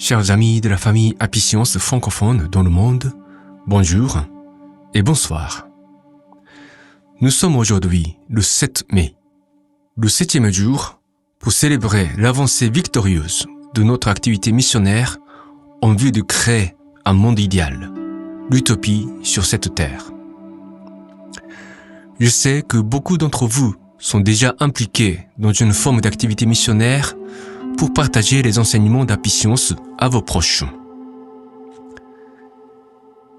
Chers amis de la famille Apicience francophone dans le monde, bonjour et bonsoir. Nous sommes aujourd'hui le 7 mai, le 7e jour pour célébrer l'avancée victorieuse de notre activité missionnaire en vue de créer un monde idéal, l'utopie sur cette terre. Je sais que beaucoup d'entre vous sont déjà impliqués dans une forme d'activité missionnaire pour partager les enseignements d'Apicience à vos proches.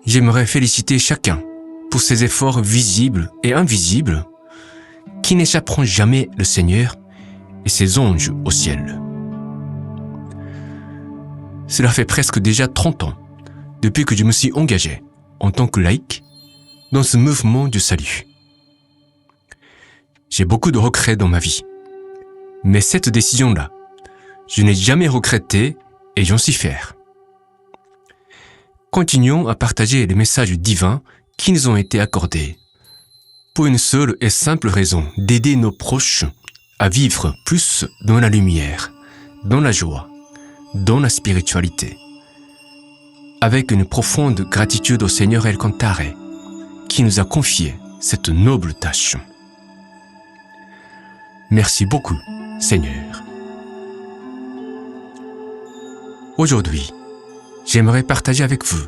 J'aimerais féliciter chacun pour ses efforts visibles et invisibles qui n'échapperont jamais le Seigneur et ses anges au ciel. Cela fait presque déjà 30 ans depuis que je me suis engagé en tant que laïc dans ce mouvement du salut. J'ai beaucoup de regrets dans ma vie, mais cette décision-là, je n'ai jamais regretté et j'en suis fier. Continuons à partager les messages divins qui nous ont été accordés pour une seule et simple raison, d'aider nos proches à vivre plus dans la lumière, dans la joie, dans la spiritualité, avec une profonde gratitude au Seigneur El Cantare qui nous a confié cette noble tâche. Merci beaucoup, Seigneur. Aujourd'hui, j'aimerais partager avec vous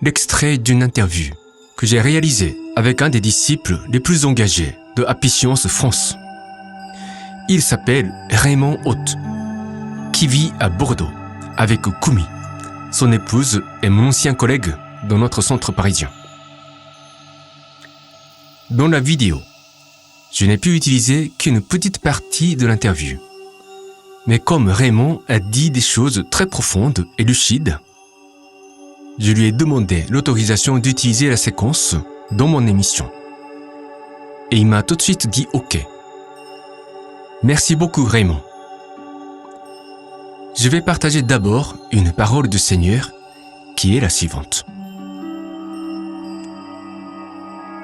l'extrait d'une interview que j'ai réalisée avec un des disciples les plus engagés de Apicience France. Il s'appelle Raymond Haute, qui vit à Bordeaux avec Koumi, son épouse et mon ancien collègue dans notre centre parisien. Dans la vidéo, je n'ai pu utiliser qu'une petite partie de l'interview. Mais comme Raymond a dit des choses très profondes et lucides, je lui ai demandé l'autorisation d'utiliser la séquence dans mon émission. Et il m'a tout de suite dit OK. Merci beaucoup Raymond. Je vais partager d'abord une parole du Seigneur qui est la suivante.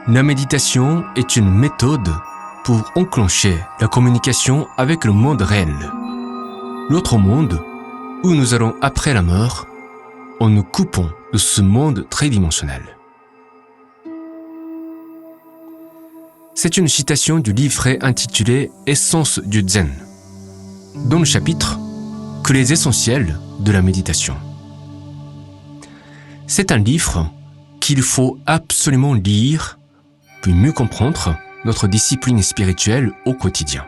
La méditation est une méthode pour enclencher la communication avec le monde réel. L'autre monde, où nous allons après la mort, en nous coupant de ce monde tridimensionnel. C'est une citation du livret intitulé « Essence du Zen », dans le chapitre « Que les essentiels de la méditation ». C'est un livre qu'il faut absolument lire pour mieux comprendre notre discipline spirituelle au quotidien.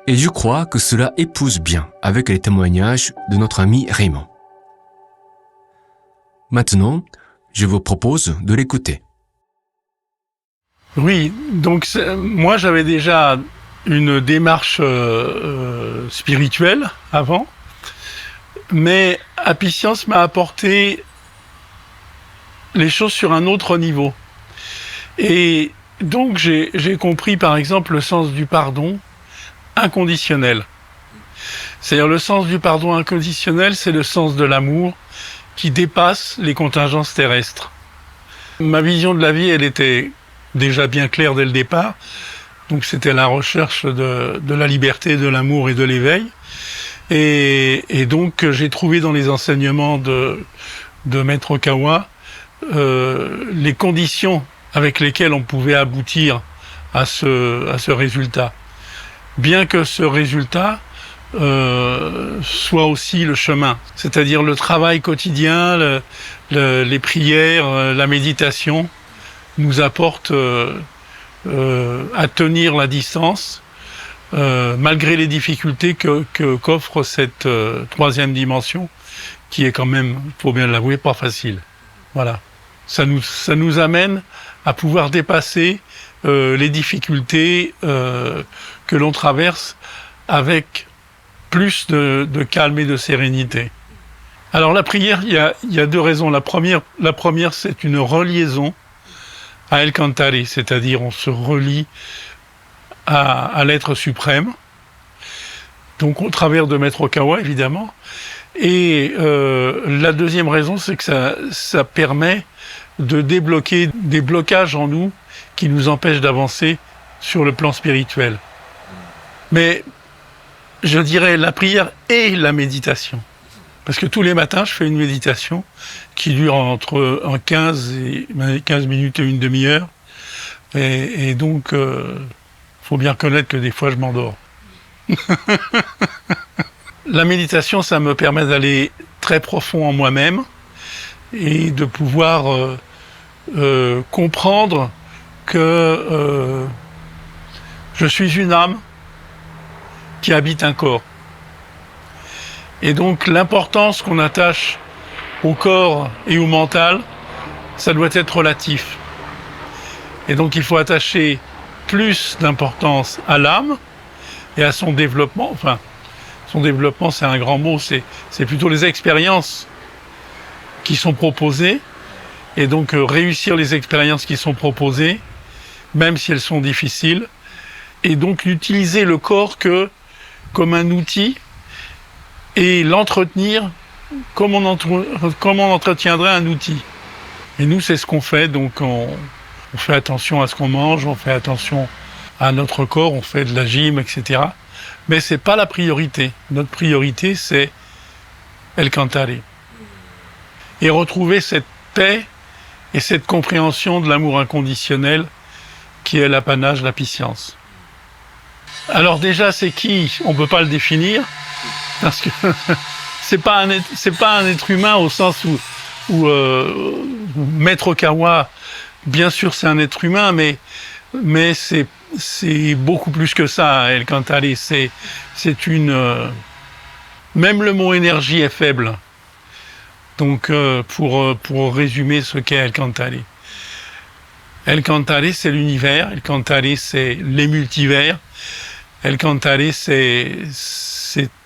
Et je crois que cela épouse bien avec les témoignages de notre ami Raymond. Maintenant, je vous propose de l'écouter. Oui, donc moi j'avais déjà une démarche spirituelle avant, mais Apicience m'a apporté les choses sur un autre niveau. Et donc j'ai compris par exemple le sens du pardon inconditionnel. C'est-à-dire le sens du pardon inconditionnel, c'est le sens de l'amour qui dépasse les contingences terrestres. Ma vision de la vie, elle était déjà bien claire dès le départ. Donc c'était la recherche de la liberté, de l'amour et de l'éveil. Et donc j'ai trouvé dans les enseignements de Maître Okawa les conditions avec lesquelles on pouvait aboutir à ce résultat. Bien que ce résultat soit aussi le chemin, c'est-à-dire le travail quotidien, les prières, la méditation nous apportent à tenir la distance malgré les difficultés qu'offre cette troisième dimension qui est quand même, il faut bien l'avouer, pas facile. Voilà. Ça nous amène à pouvoir dépasser les difficultés que l'on traverse avec plus de calme et de sérénité. Alors la prière, il y a deux raisons. La première, c'est une reliaison à El Cantare, c'est-à-dire on se relie à l'être suprême, donc au travers de Maître Okawa évidemment. Et la deuxième raison, c'est que ça permet de débloquer des blocages en nous qui nous empêchent d'avancer sur le plan spirituel. Mais je dirais la prière et la méditation. Parce que tous les matins, je fais une méditation qui dure entre 15 minutes et une demi-heure. Et donc, faut bien reconnaître que des fois, je m'endors. La méditation, ça me permet d'aller très profond en moi-même et de pouvoir comprendre que je suis une âme qui habite un corps. Et donc l'importance qu'on attache au corps et au mental, ça doit être relatif. Et donc il faut attacher plus d'importance à l'âme et à son développement. Enfin, son développement, c'est un grand mot, c'est plutôt les expériences qui sont proposées. Et donc réussir les expériences qui sont proposées, même si elles sont difficiles. Et donc utiliser le corps comme un outil et l'entretenir comme on entretiendrait un outil. Et nous, c'est ce qu'on fait. Donc on fait attention à ce qu'on mange, on fait attention à notre corps, on fait de la gym, etc. Mais c'est pas la priorité. Notre priorité, c'est El Cantare. Et retrouver cette paix et cette compréhension de l'amour inconditionnel qui est l'apanage de la Piscience. Alors déjà, c'est qui? On peut pas le définir, parce que c'est pas un être humain au sens où Maître Okawa, bien sûr, c'est un être humain, mais c'est beaucoup plus que ça. El Cantare, c'est une même le mot énergie est faible. Donc, pour résumer ce qu'est El Cantare. El Cantare, c'est l'univers. El Cantare, c'est les multivers. El Cantare, c'est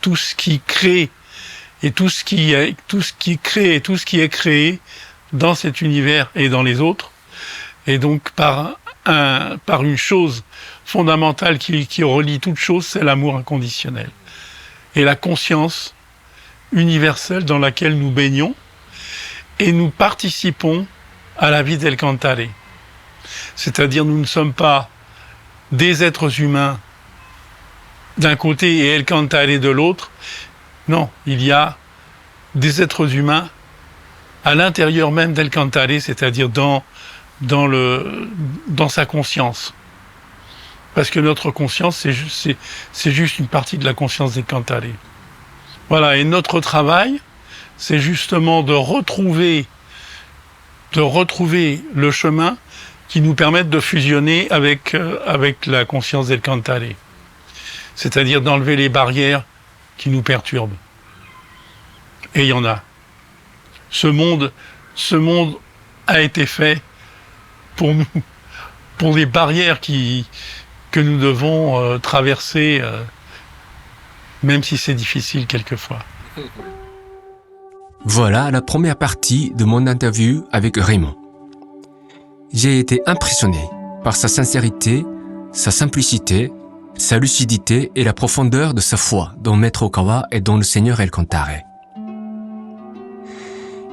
tout ce qui crée et tout ce qui est créé dans cet univers et dans les autres. Et donc, par une chose fondamentale qui relie toute chose, c'est l'amour inconditionnel. Et la conscience universelle dans laquelle nous baignons. Et nous participons à la vie d'El Cantare. C'est-à-dire, nous ne sommes pas des êtres humains d'un côté et El Cantare de l'autre. Non, il y a des êtres humains à l'intérieur même d'El Cantare, c'est-à-dire dans sa conscience. Parce que notre conscience, c'est juste une partie de la conscience d'El Cantare. Voilà, et notre travail, c'est justement de retrouver le chemin qui nous permette de fusionner avec la conscience d'El Cantare. C'est-à-dire d'enlever les barrières qui nous perturbent. Et il y en a. Ce monde a été fait pour nous, pour des barrières que nous devons traverser, même si c'est difficile quelquefois. Voilà la première partie de mon interview avec Raymond. J'ai été impressionné par sa sincérité, sa simplicité, sa lucidité et la profondeur de sa foi dans Maître Okawa et dans le Seigneur El Cantare.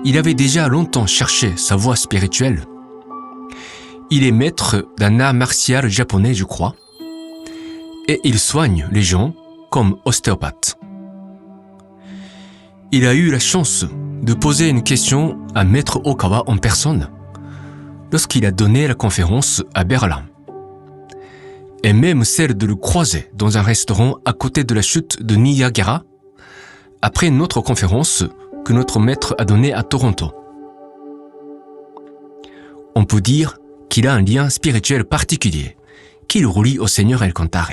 Il avait déjà longtemps cherché sa voie spirituelle. Il est maître d'un art martial japonais, je crois, et il soigne les gens comme ostéopathe. Il a eu la chance de poser une question à Maître Okawa en personne lorsqu'il a donné la conférence à Berlin, et même celle de le croiser dans un restaurant à côté de la chute de Niagara après une autre conférence que notre maître a donnée à Toronto. On peut dire qu'il a un lien spirituel particulier qui le relie au Seigneur El Cantare.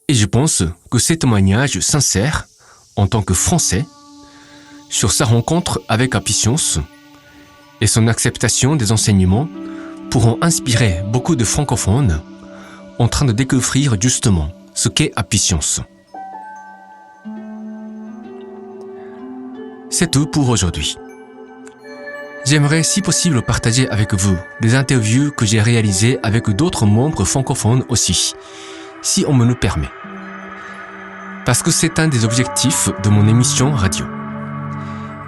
Et je pense que ces témoignages sincères, en tant que Français, sur sa rencontre avec Apicience et son acceptation des enseignements pourront inspirer beaucoup de francophones en train de découvrir justement ce qu'est Apicience. C'est tout pour aujourd'hui. J'aimerais si possible partager avec vous des interviews que j'ai réalisées avec d'autres membres francophones aussi, si on me le permet. Parce que c'est un des objectifs de mon émission radio.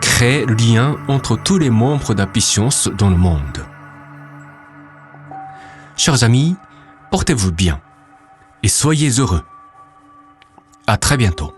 Créer le lien entre tous les membres d'Apicience dans le monde. Chers amis, portez-vous bien et soyez heureux. À très bientôt.